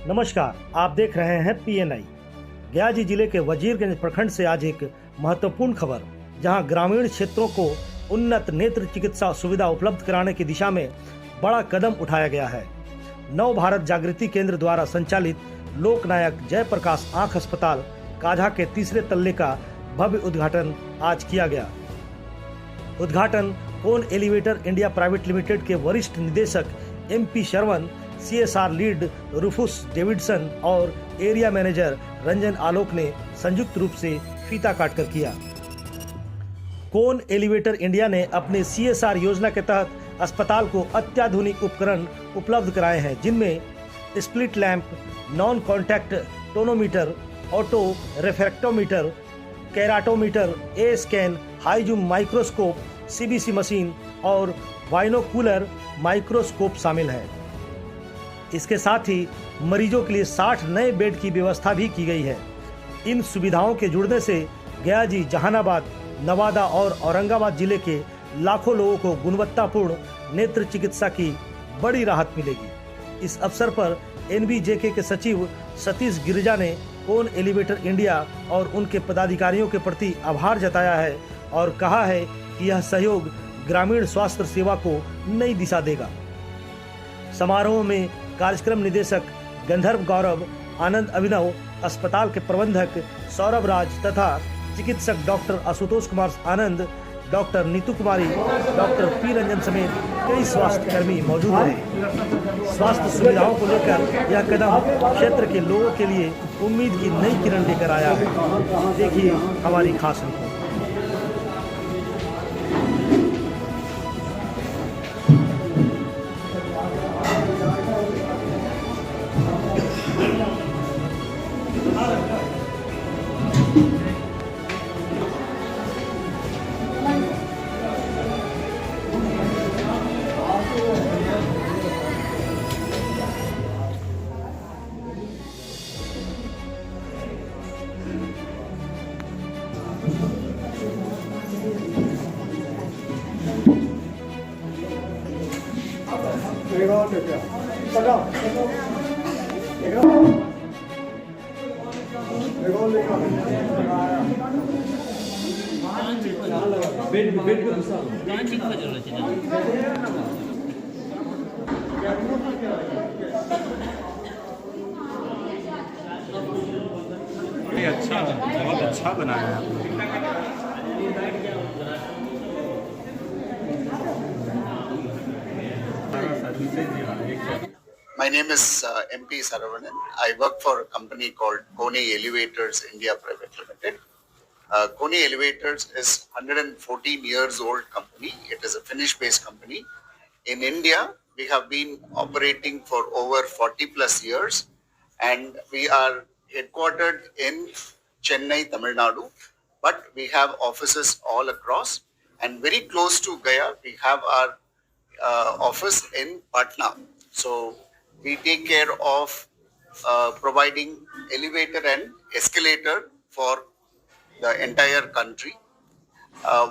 नमस्कार, आप देख रहे हैं पीएनआई। गया जिले के वजीरगंज प्रखंड से आज एक महत्वपूर्ण खबर, जहां ग्रामीण क्षेत्रों को उन्नत नेत्र चिकित्सा सुविधा उपलब्ध कराने की दिशा में बड़ा कदम उठाया गया है। नव भारत जागृति केंद्र द्वारा संचालित लोकनायक जयप्रकाश आंख अस्पताल काझा के तीसरे तल्ले का भव्य उद्घाटन आज किया गया। उद्घाटन कोन एलिवेटर इंडिया प्राइवेट लिमिटेड के वरिष्ठ निदेशक MP Sharavana, CSR lead रूफुस Davidson और एरिया मैनेजर रंजन आलोक ने संयुक्त रूप से फीता काटकर किया। कोन एलिवेटर इंडिया ने अपने CSR योजना के तहत अस्पताल को अत्याधुनिक उपकरण उपलब्ध कराए हैं, जिनमें split lamp, non contact tonometer, auto refractometer, keratometer, A scan, high zoom microscope, CBC machine और बाइनोकुलर माइक्रोस्कोप शामिल है। इसके साथ ही मरीजों के लिए 60 नए बेड की व्यवस्था भी की गई है। इन सुविधाओं के जुड़ने से गया जी, जहानाबाद, नवादा और औरंगाबाद जिले के लाखों लोगों को गुणवत्तापूर्ण नेत्र चिकित्सा की बड़ी राहत मिलेगी। इस अवसर पर NBJK के सचिव सतीश गिरिजा ने कोन एलिवेटर इंडिया और उनके पदाधिकारियों के प्रति आभार जताया है और कहा है कि यह सहयोग ग्रामीण स्वास्थ्य सेवा को नई दिशा देगा। समारोह में कार्यक्रम निदेशक गंधर्व गौरव, आनंद अभिनव, अस्पताल के प्रबंधक सौरभ राज तथा चिकित्सक डॉक्टर आशुतोष कुमार आनंद, डॉक्टर नीतू कुमारी, डॉक्टर P रंजन समेत कई स्वास्थ्य कर्मी मौजूद रहे। स्वास्थ्य सुविधाओं को लेकर यह कदम क्षेत्र के लोगों के लिए उम्मीद की नई किरण लेकर आया है। देखिए हमारी खास रिपोर्ट। अच्छा, बहुत अच्छा बनाया है आपने। My name is MP Saravanan. I work for a company called Kone Elevators India Private Limited. Kone Elevators is 114 years old company. It is a Finnish-based company. In India, we have been operating for over 40 plus years, and we are headquartered in Chennai, Tamil Nadu, but we have offices all across, and very close to Gaya, we have our office in Patna. So we take care of providing elevator and escalator for the entire country.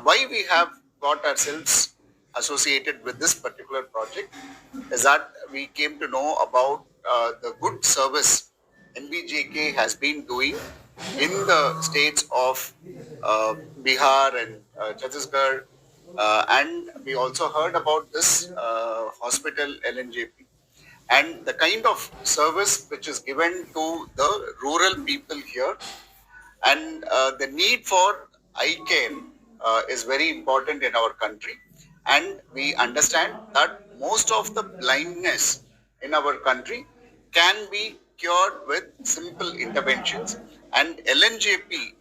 Why we have got ourselves associated with this particular project is that we came to know about the good service NBJK has been doing in the states of Bihar and Chhattisgarh, and we also heard about this hospital LNJP and the kind of service which is given to the rural people here, and the need for eye care is very important in our country, and we understand that most of the blindness in our country can be cured with simple interventions, and LNJP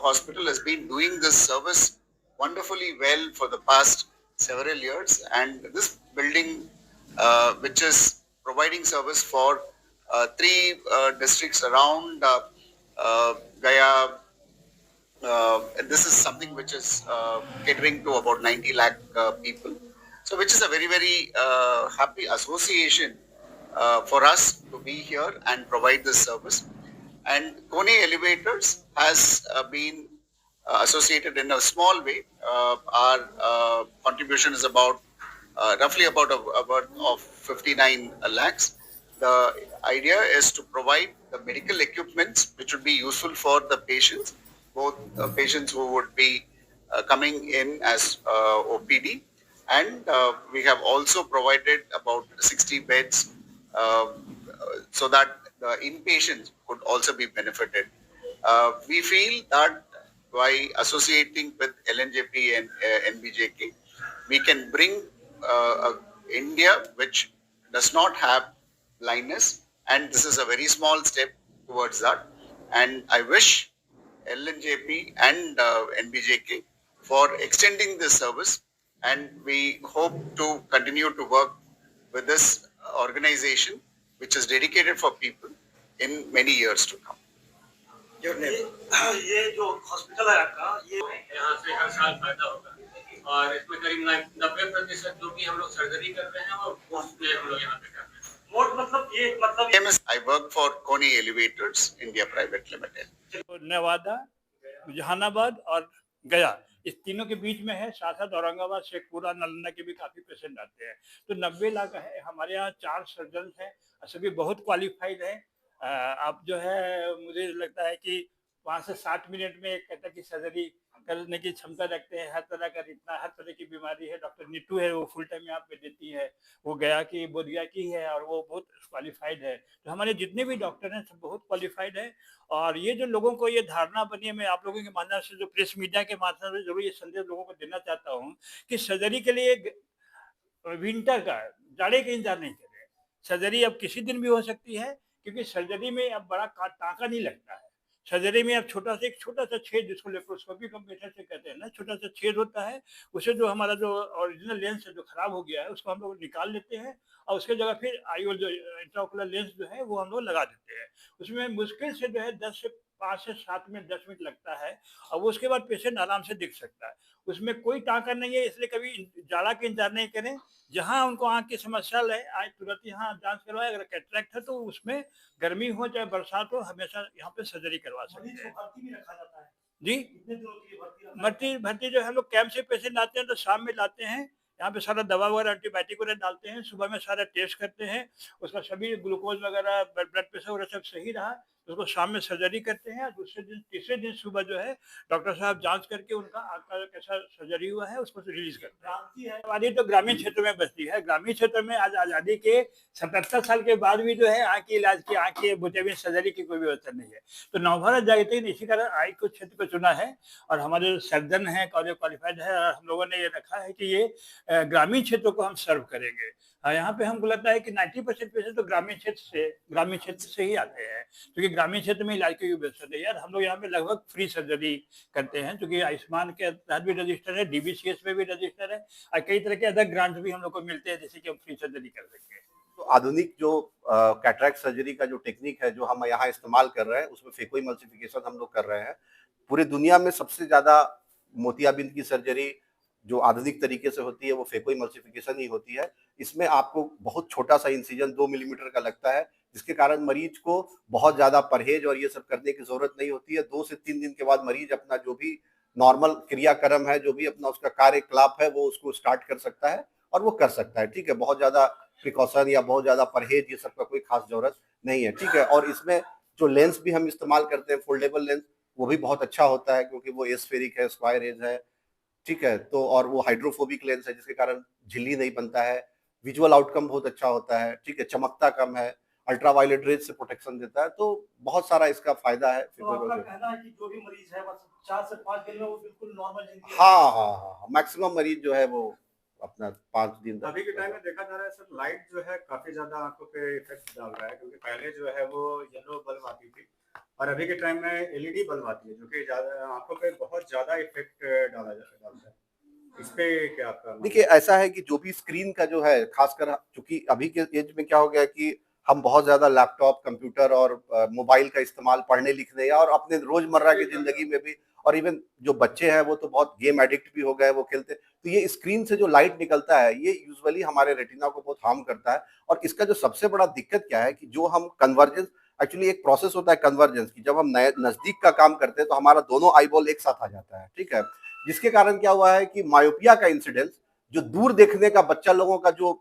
hospital has been doing this service wonderfully well for the past several years, and this building which is providing service for 3 districts around Gaya, this is something which is catering to about 90 lakh people, so which is a very, very happy association for us to be here and provide this service. And Kone Elevators has been associated in a small way. Our contribution is about roughly about 59 lakhs, the idea is to provide the medical equipments which would be useful for the patients, both patients who would be coming in as OPD, and we have also provided about 60 beds so that the inpatients could also be benefited. We feel that by associating with LNJP and NBJK, we can bring India which does not have blindness, and this is a very small step towards that. And I wish LNJP and NBJK for extending this service, and we hope to continue to work with this organization which is dedicated for people in many years to come. ये जो hospital है आपका, ये यहाँ से हर साल फायदा होगा और इसमें करीब 90% जो भी हम लोग सर्जरी कर रहे हैं वो मुफ्त में हम लोग यहाँ पे कर रहे हैं। मोट मतलब ये मतलब I work for Koni Elevators India Private Limited. Nawada, Jehanabad और गया, इस तीनों के बीच में है। साथ साथ औरंगाबाद, शेखपुरा, नालंदा के भी काफी पेशेंट आते हैं। तो 90 लाख है। हमारे यहाँ 4 सर्जन हैं, सभी बहुत क्वालिफाइड हैं। आप जो है, मुझे लगता है कि 5 से 60 मिनट में एक कहता की सर्जरी करने की क्षमता रखते हैं। हर तरह का हर तरह की बीमारी है। डॉक्टर नीतू है, वो फुल टाइम यहाँ पे देती है। वो गया की, बोरिया की है और वो बहुत क्वालिफाइड है। तो हमारे जितने भी डॉक्टर हैं सब बहुत क्वालिफाइड है। और ये जो लोगों को ये धारणा बनी है, मैं आप लोगों के माध्यम से, जो प्रेस मीडिया के माध्यम से जरूर ये संदेश लोगों को देना चाहता हूँ कि सर्जरी के लिए विंटर का, जाड़े का इंतजार नहीं करें। सर्जरी अब किसी दिन भी हो सकती है, क्योंकि सर्जरी में अब बड़ा टाँका नहीं लगता है। सर्जरी में अब एक छोटा सा छेद, जिसको लेप्रोस्कोपी का मेथड से कहते हैं ना, छोटा सा छेद होता है। उसे जो हमारा जो ओरिजिनल लेंस है जो खराब हो गया है, उसको हम लोग निकाल लेते हैं और उसके जगह फिर आईओल जो इंट्राओकुलर लेंस जो है वो हम लोग लगा देते हैं। उसमें मुश्किल से जो है 5 से 7 मिनट 10 मिनट लगता है और उसके बाद पेशेंट आराम से दिख सकता है। उसमें कोई टाँका नहीं है, इसलिए कभी जाड़ा के इंतजार नहीं करें। जहाँ उनको आँख की समस्या है, आज तुरंत यहाँ जांच करवाए। अगर कैटरेक्ट है तो उसमें गर्मी हो चाहे बरसात हो, हमेशा यहाँ पे सर्जरी करवा सकते हैं। भर्ती भी रखा जाता है जी, कितने दिनों की भर्ती जो है, हम लोग कैंप से पेशेंट आते हैं तो शाम में लाते हैं। यहाँ पे सारा दवा वगैरह, एंटीबायोटिक वगैरह डालते हैं। सुबह में सारा टेस्ट करते हैं, उसका सभी ग्लूकोज वगैरह, ब्लड प्रेशर वगैरह सब सही रहा, उसको शाम में सर्जरी करते हैं। दूसरे दिन, तीसरे दिन सुबह जो है डॉक्टर साहब जांच करके उनका आँख का कैसा सर्जरी हुआ है उसको रिलीज करते हैं। क्रांति है। आबादी तो ग्रामीण क्षेत्र में बसती है। ग्रामीण क्षेत्र में आज आज़ादी के 77 साल के बाद भी जो है आँख की इलाज की, आँख की मोतियाबिंद सर्जरी की कोई व्यवस्था नहीं है। तो नवभारत जागृति ने इसी कारण आई को क्षेत्र को चुना है और हमारे सर्जन हैं, क्वालिफाइड है। और हम लोगों ने ये रखा है कि ये ग्रामीण क्षेत्रों को हम सर्व करेंगे। यहाँ पे हमको लगता है कि 90% पेशेंट तो ग्रामीण क्षेत्र से ही आते हैं, क्योंकि ग्रामीण क्षेत्र में इलाज की व्यवस्था नहीं है। हम लोग यहाँ पे लगभग फ्री सर्जरी करते हैं, क्योंकि आयुष्मान के तहत भी रजिस्टर है, DBCS में भी रजिस्टर है और कई तरह के अदर ग्रांट भी हम लोग को मिलते हैं, जैसे कि हम फ्री सर्जरी कर सकें। तो आधुनिक जो कैटरेक्ट सर्जरी का जो टेक्निक है जो हम यहाँ इस्तेमाल कर रहे हैं, उसमें फेकोइमल्सिफिकेशन हम लोग कर रहे हैं। पूरी दुनिया में सबसे ज्यादा मोतियाबिंद की सर्जरी जो आधुनिक तरीके से होती है वो फेकोइमल्सिफिकेशन ही होती है। इसमें आपको बहुत छोटा सा इंसिजन 2 मिलीमीटर का लगता है, जिसके कारण मरीज को बहुत ज्यादा परहेज और ये सब करने की जरूरत नहीं होती है। 2 से 3 दिन के बाद मरीज अपना जो भी नॉर्मल क्रियाक्रम है, जो भी अपना उसका कार्यकलाप है, वो उसको स्टार्ट कर सकता है और वो कर सकता है। ठीक है, बहुत ज्यादा प्रिकॉशन या बहुत ज्यादा परहेज ये सब का कोई खास जरूरत नहीं है। ठीक है, और इसमें जो लेंस भी हम इस्तेमाल करते हैं, फोल्डेबल लेंस, वो भी बहुत अच्छा होता है, क्योंकि वो एस्फेरिक है, स्क्वायर एज है। ठीक है, तो और वो हाइड्रोफोबिक लेंस है, जिसके कारण झिल्ली नहीं बनता है। विजुअल आउटकम बहुत अच्छा होता है। ठीक है, चमकता कम है, अल्ट्रावायलेट रेज से प्रोटेक्शन देता है, तो बहुत सारा इसका फायदा है। तो आपका कहना है कि जो भी मरीज है बस 4 से 5 दिन में वो बिल्कुल नॉर्मल जिंदगी। हाँ, मैक्सिमम मरीज जो है वो अपना 5 दिन तक। अभी के टाइम में देखा जा रहा है सर, लाइट जो है काफी ज्यादा आंखों पे इफेक्ट डाल रहा है, क्योंकि पहले जो है वो येलो बल्ब आती थी और अभी के टाइम में LED बल्ब आती है, जो कि ज्यादा आंखों पे बहुत ज्यादा इफेक्ट डालता है। इस पे क्या आपका? देखिए, ऐसा है कि जो भी स्क्रीन का जो है, खासकर चूंकि अभी के एज में क्या हो गया कि हम बहुत ज्यादा लैपटॉप, कंप्यूटर और मोबाइल का इस्तेमाल पढ़ने लिखने या और अपने रोजमर्रा की जिंदगी में भी, और इवन जो बच्चे हैं वो तो बहुत गेम एडिक्ट भी हो गए, वो खेलते, तो ये स्क्रीन से जो लाइट निकलता है ये यूजुअली हमारे रेटिना को बहुत हार्म करता है। और इसका जो सबसे बड़ा दिक्कत क्या है कि जो हम कन्वर्जेंस, एक्चुअली एक प्रोसेस होता है कन्वर्जेंस की, जब हम नजदीक का काम करते हैं तो हमारा दोनों आईबॉल एक साथ आ जाता है। ठीक है, जिसके कारण क्या हुआ है कि मायोपिया का इंसिडेंस, जो दूर देखने का बच्चा लोगों का जो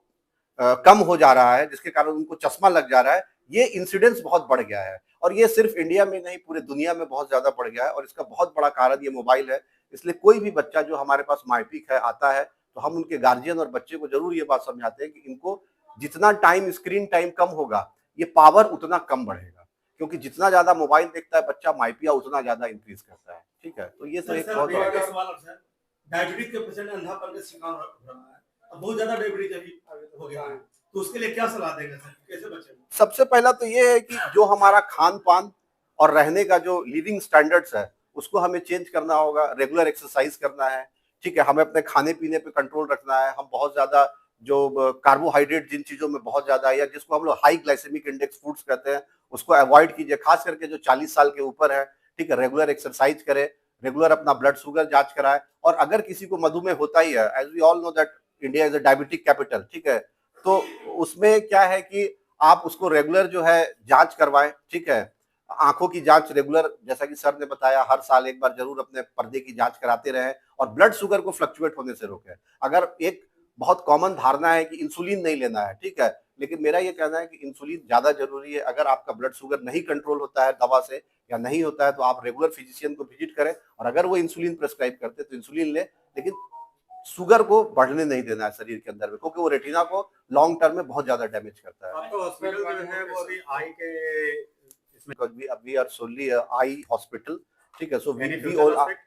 कम हो जा रहा है, जिसके कारण उनको चश्मा लग जा रहा है, ये इंसिडेंस बहुत बढ़ गया है। और ये सिर्फ इंडिया में नहीं, पूरे दुनिया में बहुत ज्यादा बढ़ गया है, और इसका बहुत बड़ा कारण ये मोबाइल है। इसलिए कोई भी बच्चा जो हमारे पास माइपीक है आता है, तो हम उनके गार्जियन और बच्चे को जरूर ये बात समझाते हैं कि इनको जितना टाइम, स्क्रीन टाइम कम होगा, ये पावर उतना कम बढ़ेगा, क्योंकि जितना ज्यादा मोबाइल देखता है बच्चा, माइपिया उतना ज्यादा इंक्रीज करता है। ठीक है, तो ये तो एक बहुत बड़ा सवाल है। डायबिटीज के पेशेंट अंधापन का शिकार हो रहा है, अब बहुत ज्यादा डायबिटीज अभी हो गया है, तो उसके लिए क्या सलाह देंगे सर, कैसे बचें? सबसे पहला तो ये है कि जो हमारा खान पान और रहने का जो लिविंग स्टैंडर्ड्स है, उसको हमें चेंज करना होगा। रेगुलर एक्सरसाइज करना है, ठीक है, हमें अपने खाने पीने पे कंट्रोल रखना है। हम बहुत ज्यादा जो कार्बोहाइड्रेट जिन चीजों में बहुत ज्यादा है, या जिसको हम लोग हाई ग्लाइसेमिक इंडेक्स फूड्स कहते हैं, उसको अवॉइड कीजिए, खास करके जो 40 साल के ऊपर है। ठीक है, रेगुलर एक्सरसाइज करें, रेगुलर अपना ब्लड शुगर जांच कराए। और अगर किसी को मधुमेह होता ही है, as we all know that India is a diabetic capital, ठीक है, तो उसमें क्या है कि आप उसको रेगुलर जो है जांच करवाएं। ठीक है, आंखों की जांच रेगुलर, जैसा कि सर ने बताया, हर साल एक बार जरूर अपने पर्दे की जांच कराते रहें, और ब्लड शुगर को फ्लक्चुएट होने से रोकें। अगर एक बहुत कॉमन धारणा है कि इंसुलिन नहीं लेना है, ठीक है, लेकिन मेरा ये कहना है कि इंसुलिन ज्यादा जरूरी है। अगर आपका ब्लड शुगर नहीं कंट्रोल होता है दवा से, या नहीं होता है, तो आप रेगुलर फिजिशियन को विजिट करें, और अगर वो इंसुलिन प्रेस्क्राइब करते तो इंसुलिन ले, लेकिन शुगर को बढ़ने नहीं देना है शरीर के अंदर में, क्योंकि वो रेटिना को लॉन्ग टर्म में बहुत ज्यादा डैमेज करता है। आपका हॉस्पिटल जो है वो अभी आई के Because we are solely a eye hospital, ठीक है, so Any we future all prospect?